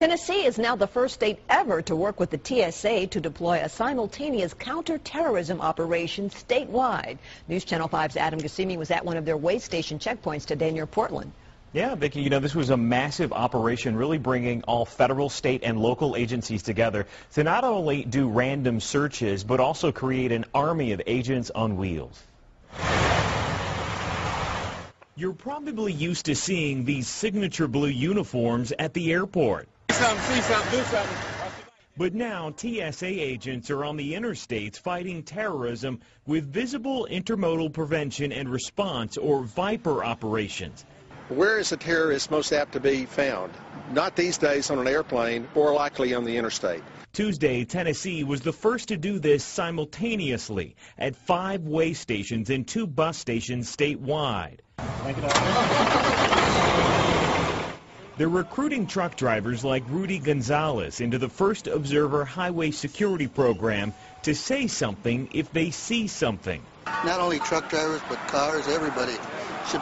Tennessee is now the first state ever to work with the TSA to deploy a simultaneous counterterrorism operation statewide. News Channel 5's Adam Gassimi was at one of their way station checkpoints today near Portland. Yeah, Vicki, you know, this was a massive operation really bringing all federal, state, and local agencies together to not only do random searches, but also create an army of agents on wheels. You're probably used to seeing these signature blue uniforms at the airport. See something, do something. But now TSA agents are on the interstates fighting terrorism with visible intermodal prevention and response, or VIPER operations. Where is the terrorist most apt to be found? Not these days on an airplane, or likely on the interstate. Tuesday, Tennessee was the first to do this simultaneously at 5 way stations and 2 bus stations statewide. They're recruiting truck drivers like Rudy Gonzalez into the First Observer Highway Security Program to say something if they see something. Not only truck drivers, but cars, everybody should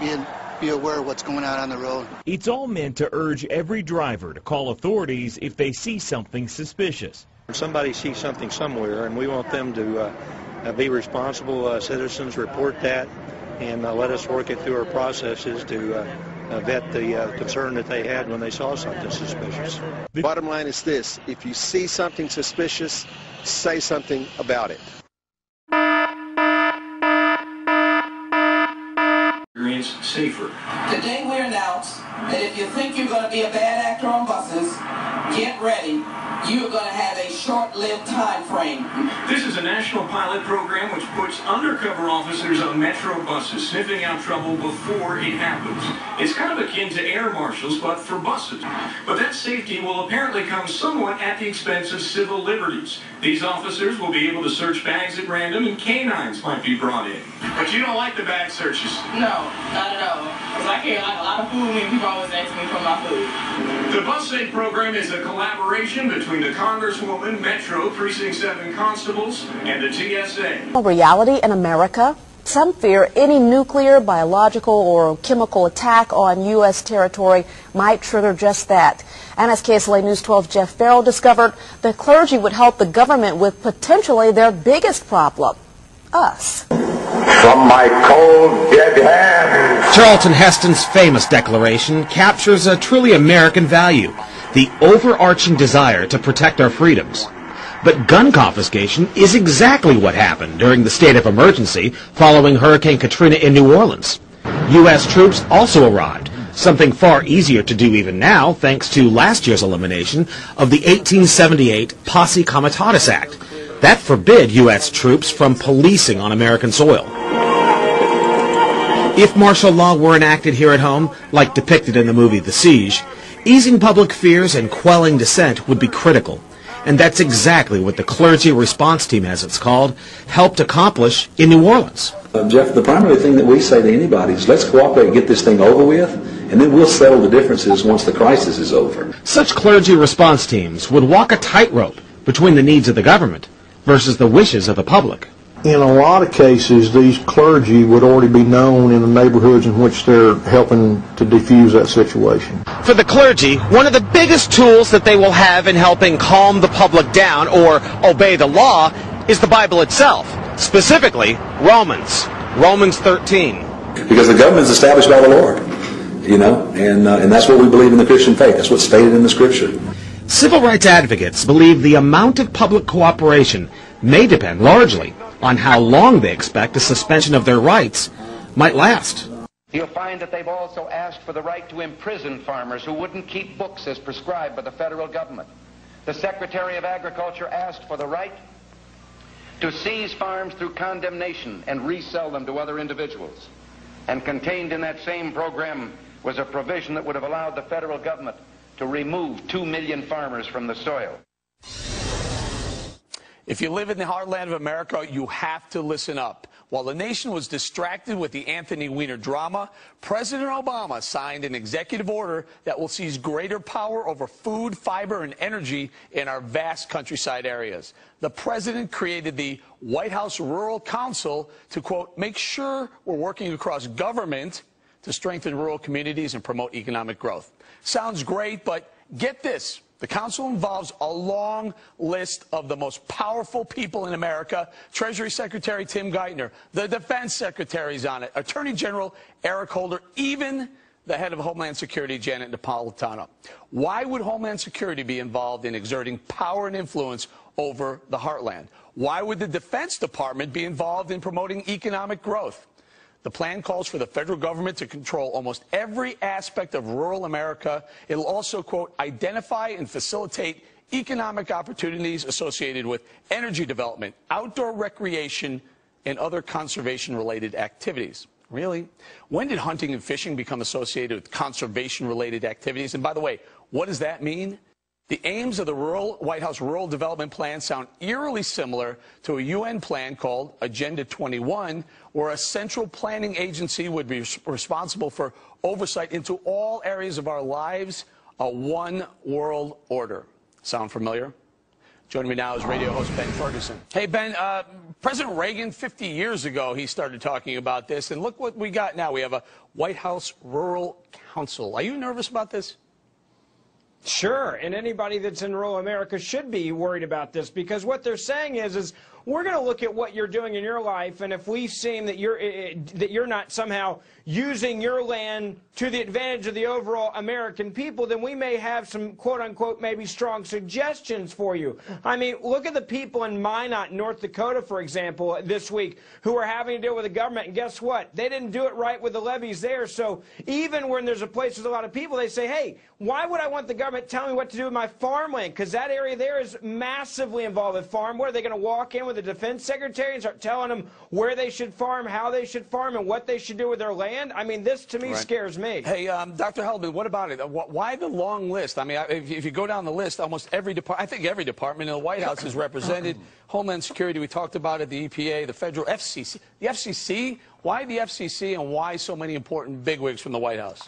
be aware of what's going on the road. It's all meant to urge every driver to call authorities if they see something suspicious. If somebody sees something somewhere, and we want them to be responsible citizens, report that, and let us work it through our processes to vet the concern that they had when they saw something suspicious. The bottom line is this: if you see something suspicious, say something about it. Safer. Today we announced that if you think you're going to be a bad actor on buses, get ready. You're going to have a short-lived time frame. This is a national pilot program which puts undercover officers on metro buses, sniffing out trouble before it happens. It's kind of akin to air marshals, but for buses. But that safety will apparently come somewhat at the expense of civil liberties. These officers will be able to search bags at random, and canines might be brought in. But you don't like the bag searches? No, not at all. Because I carry like a lot of food, and people always ask me for my food. The bus safe program is a collaboration between the Congresswoman, Metro, Precinct 7 constables, and the TSA. Reality in America. Some fear any nuclear, biological, or chemical attack on U.S. territory might trigger just that. And as KSLA News 12 Jeff Farrell discovered, the clergy would help the government with potentially their biggest problem, us. From my cold, dead hands. Charlton Heston's famous declaration captures a truly American value, the overarching desire to protect our freedoms. But gun confiscation is exactly what happened during the state of emergency following Hurricane Katrina in New Orleans. U.S. troops also arrived, something far easier to do even now thanks to last year's elimination of the 1878 Posse Comitatus Act. That forbid U.S. troops from policing on American soil. If martial law were enacted here at home, like depicted in the movie The Siege, easing public fears and quelling dissent would be critical. And that's exactly what the clergy response team, as it's called, helped accomplish in New Orleans. Jeff, the primary thing that we say to anybody is let's cooperate and get this thing over with, and then we'll settle the differences once the crisis is over. Such clergy response teams would walk a tightrope between the needs of the government versus the wishes of the public. In a lot of cases, these clergy would already be known in the neighborhoods in which they're helping to defuse that situation. For the clergy, one of the biggest tools that they will have in helping calm the public down or obey the law is the Bible itself, specifically Romans 13. Because the government is established by the Lord, you know, and that's what we believe in the Christian faith. That's what's stated in the Scripture. Civil rights advocates believe the amount of public cooperation may depend largely on how long they expect a suspension of their rights might last. You'll find that they've also asked for the right to imprison farmers who wouldn't keep books as prescribed by the federal government. The Secretary of Agriculture asked for the right to seize farms through condemnation and resell them to other individuals. And contained in that same program was a provision that would have allowed the federal government to remove 2 million farmers from the soil. If you live in the heartland of America, you have to listen up. While the nation was distracted with the Anthony Weiner drama, President Obama signed an executive order that will seize greater power over food, fiber, and energy in our vast countryside areas. The president created the White House Rural Council to, quote, make sure we're working across government to strengthen rural communities and promote economic growth. Sounds great, but get this. The council involves a long list of the most powerful people in America. Treasury Secretary Tim Geithner, the Defense Secretary's on it, Attorney General Eric Holder, even the head of Homeland Security, Janet Napolitano. Why would Homeland Security be involved in exerting power and influence over the heartland? Why would the Defense Department be involved in promoting economic growth? The plan calls for the federal government to control almost every aspect of rural America. It'll also, quote, identify and facilitate economic opportunities associated with energy development, outdoor recreation, and other conservation-related activities. Really? When did hunting and fishing become associated with conservation-related activities? And by the way, what does that mean? The aims of the White House Rural Development Plan sound eerily similar to a UN plan called Agenda 21, where a central planning agency would be responsible for oversight into all areas of our lives, a one world order. Sound familiar? Joining me now is radio host Ben Ferguson. Hey, Ben, President Reagan, 50 years ago, he started talking about this, and look what we got now. We have a White House Rural Council. Are you nervous about this? Sure, and anybody that's in rural America should be worried about this, because what they're saying is we're going to look at what you're doing in your life, and if we seem that you're not somehow using your land to the advantage of the overall American people, then we may have some quote-unquote maybe strong suggestions for you. I mean, look at the people in Minot, North Dakota, for example, this week, who are having to deal with the government, and guess what? They didn't do it right with the levees there, so even when there's a place with a lot of people, they say, hey, why would I want the government telling me what to do with my farmland? Because that area there is massively involved with farm. What, are they going to walk in with the defense secretary and start telling them where they should farm, how they should farm, and what they should do with their land? I mean, this to me scares me. Hey, Dr. Heldman, what about it? Why the long list? I mean, if you go down the list, almost every department, I think every department in the White House is represented. Homeland Security, we talked about it, the EPA, the federal FCC. The FCC? Why the FCC, and why so many important bigwigs from the White House?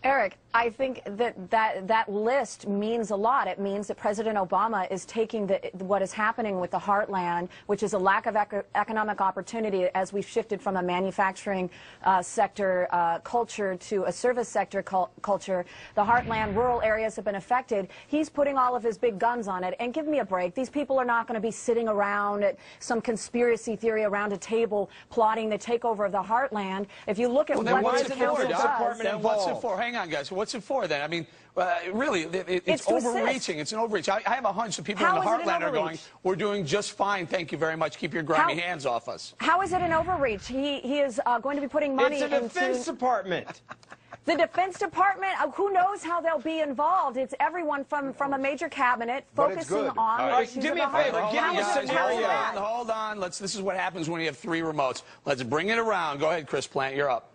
Eric, I think that list means a lot. It means that President Obama is taking what is happening with the heartland, which is a lack of economic opportunity as we've shifted from a manufacturing sector culture to a service sector culture. The heartland, rural areas have been affected. He's putting all of his big guns on it. And give me a break. These people are not going to be sitting around at some conspiracy theory around a table plotting the takeover of the heartland. If you look at what the council does, then what's it for? Hang on, guys. What's it for then? I mean, really, it's overreaching. It's an overreach. I have a hunch that people in the heartland are going, we're doing just fine. Thank you very much. Keep your grimy hands off us. How is it an overreach? He is going to be putting money into... It's the Defense Department. The Defense Department, who knows how they'll be involved? It's everyone from a major cabinet focusing on... Do me a favor. Give me a scenario. Hold on. This is what happens when you have three remotes. Let's bring it around. Go ahead, Chris Plant. You're up.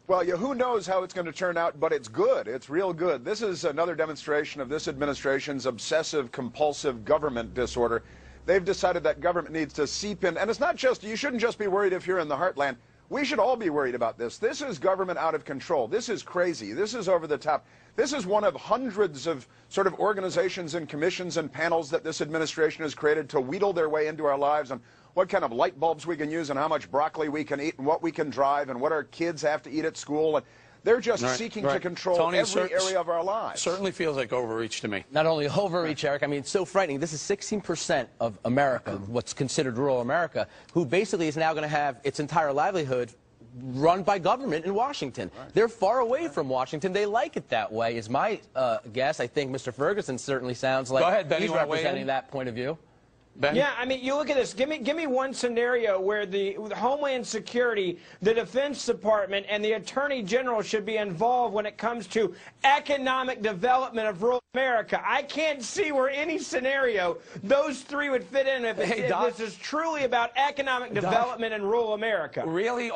Well, who knows how it's going to turn out, but it's good. It's real good. This is another demonstration of this administration's obsessive-compulsive government disorder. They've decided that government needs to seep in. And it's not just, you shouldn't just be worried if you're in the heartland. We should all be worried about this. This is government out of control. This is crazy. This is over the top. This is one of hundreds of sort of organizations and commissions and panels that this administration has created to wheedle their way into our lives and what kind of light bulbs we can use and how much broccoli we can eat and what we can drive and what our kids have to eat at school. And they're just seeking to control Tony, every area of our lives. Certainly feels like overreach to me. Not only overreach, Eric, I mean, it's so frightening. This is 16% of America, what's considered rural America, who basically is now going to have its entire livelihood run by government in Washington. They're far away from Washington. They like it that way, is my guess. I think Mr. Ferguson certainly sounds like he's representing that point of view. Ben? Yeah, I mean, you look at this. Give me one scenario where the Homeland Security, the Defense Department, and the Attorney General should be involved when it comes to economic development of rural America. I can't see where any scenario those three would fit in if this is truly about economic development in rural America. Really?